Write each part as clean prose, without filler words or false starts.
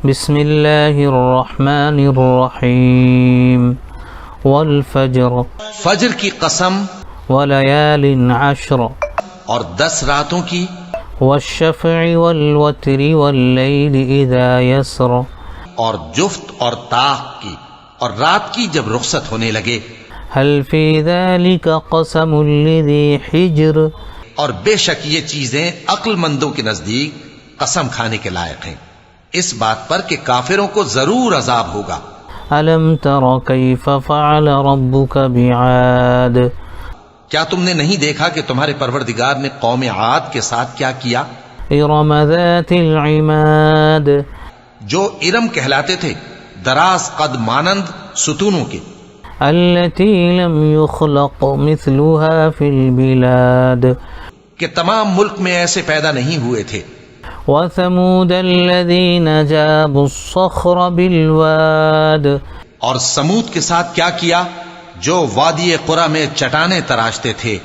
بسم اللہ الرحمن الرحیم والفجر فجر کی قسم، ولیال عشر اور 10 راتوں کی، والشفع والوتر واللیل اذا یسر اور جفت اور طاق کی، اور رات کی جب رخصت ہونے لگے۔ هل فی ذلک قسم لذی حجر اور بے شک یہ چیزیں عقل مندوں کے نزدیک قسم کھانے کے لائق ہیں، اس بات پر کہ کافروں کو ضرور عذاب ہوگا۔ الم تر کیف فعل ربک بعاد کیا تم نے نہیں دیکھا کہ تمہارے پروردگار نے قوم عاد کے ساتھ کیا کیا؟ ارم ذات العماد جو ارم کہلاتے تھے، دراز قد مانند ستونوں کے، التي لم يخلق مثلها في البلاد کہ تمام ملک میں ایسے پیدا نہیں ہوئے تھے۔ وثمود الذين جابوا الصخر بالواد اور سمود کے ساتھ کیا کیا جو وادی قرا میں چٹانیں تراشتے تھے۔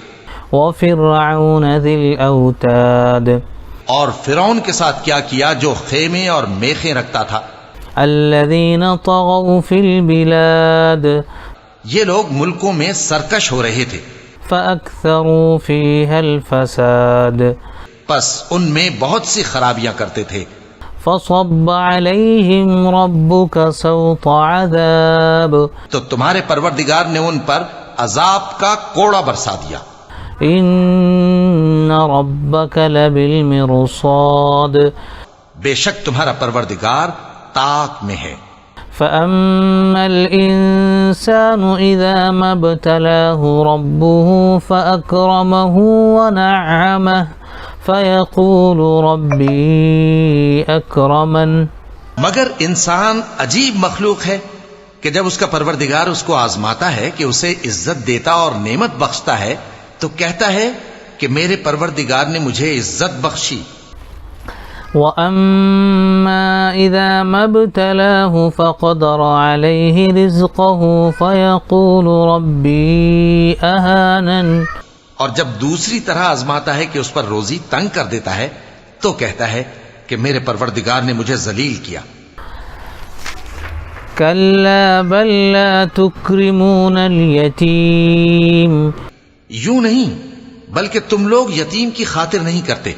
وفرعون ذي الاوتاد اور فرعون کے ساتھ کیا کیا جو خیمے اور میخیں رکھتا تھا۔ الذين طغوا في البلاد یہ لوگ ملکوں میں سرکش ہو رہے تھے، فأكثروا فيها الفساد پس ان میں بہت سی خرابیاں کرتے تھے۔ فصب عليهم ربك سوط عذاب تو تمہارے پروردگار نے ان پر عذاب کا کوڑا برسا دیا۔ ان ربك لبالمرصاد بے شک تمہارا پروردگار طاق میں ہے۔ فأما الإنسان إذا ما ابتلاه ربه فأكرمه ونعمه فيقول ربي أكرمن مگر انسان عجیب مخلوق ہے کہ جب اس کا پروردگار اس کو آزماتا ہے کہ اسے عزت دیتا اور نعمت بخشتا ہے تو کہتا ہے کہ میرے پروردگار نے مجھے عزت بخشی۔ وَأَمَّا إِذَا مَا ابْتَلَاهُ فَقَدَرَ عَلَيْهِ رِزْقَهُ فَيَقُولُ رَبِّي أَهَانَنِ اور جب دوسری طرح آزماتا ہے کہ اس پر روزی تنگ کر دیتا ہے تو کہتا ہے کہ میرے پروردگار نے مجھے ذلیل کیا۔ كَلَّا بَل لَّا تُكْرِمُونَ الْيَتِيمَ یوں نہیں بلکہ تم لوگ یتیم کی خاطر نہیں کرتے۔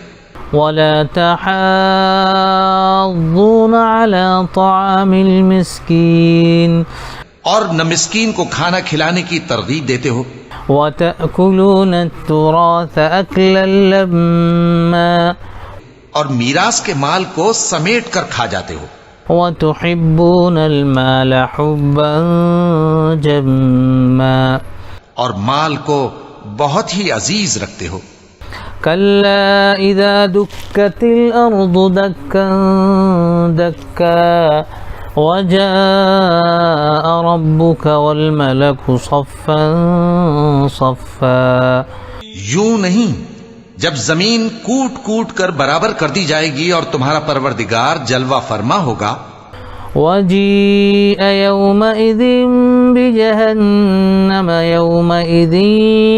ولا تحاضون على طعام المسكين اور نہ مسکین کو کھانا کھلانے کی ترغیب دیتے ہو۔ وتأكلون التراث أكلا لما اور میراث کے مال کو سمیٹ کر کھا جاتے ہو۔ وتحبون المال حبا جما اور مال کو بہت ہی عزیز رکھتے ہو۔ كلا إذا دكت الأرض دكا دكا وجاء ربك والملك صفا صفا یوں نہیں جب زمین کوٹ کوٹ کر برابر کر دی جائے گی اور تمہارا پروردگار جلوہ فرما ہوگا۔ وجيء يومئذ بجهنم يومئذ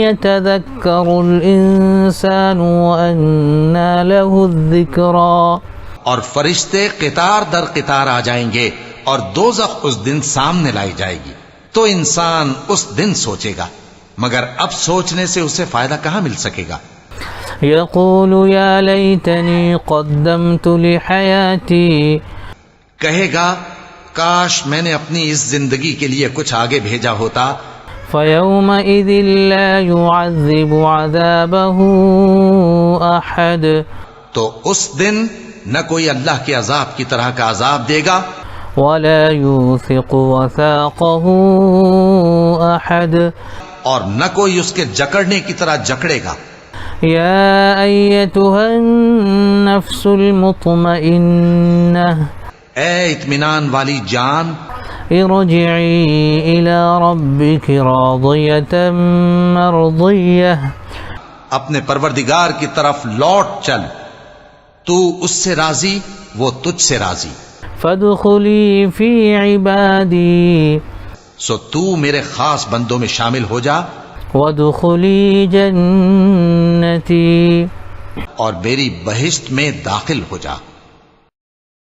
يتذكر الإنسان وأنى له الذكرى اور فرشتے قطار در قطار آ جائیں گے اور دوزخ اس دن سامنے لائی جائے گی تو انسان اس دن سوچے گا، مگر اب سوچنے سے اسے فائدہ کہاں مل سکے گا۔ يقول يا ليتني قدمت لحياتي کہے گا کاش میں نے اپنی اس زندگی کے لیے کچھ آگے بھیجا ہوتا۔ فيومئذ لا يعذب عذابه أحد تو اس دن نہ کوئی اللہ کے عذاب کی طرح کا عذاب دے گا، ولا يوثق وثاقه أحد اور نہ کوئی اس کے جکڑنے کی طرح جکڑے گا۔ يا أيتها النفس المطمئنة اے اطمینان والی جان، ارجعي إلى ربك راضية مرضية اپنے پروردگار کی طرف لوٹ چل، تو اس سے راضی وہ تجھ سے راضی۔ فادخلي في عبادي سو تو میرے خاص بندوں میں شامل ہو جا، وادخلي جنتي اور میری بہشت میں داخل ہو جا۔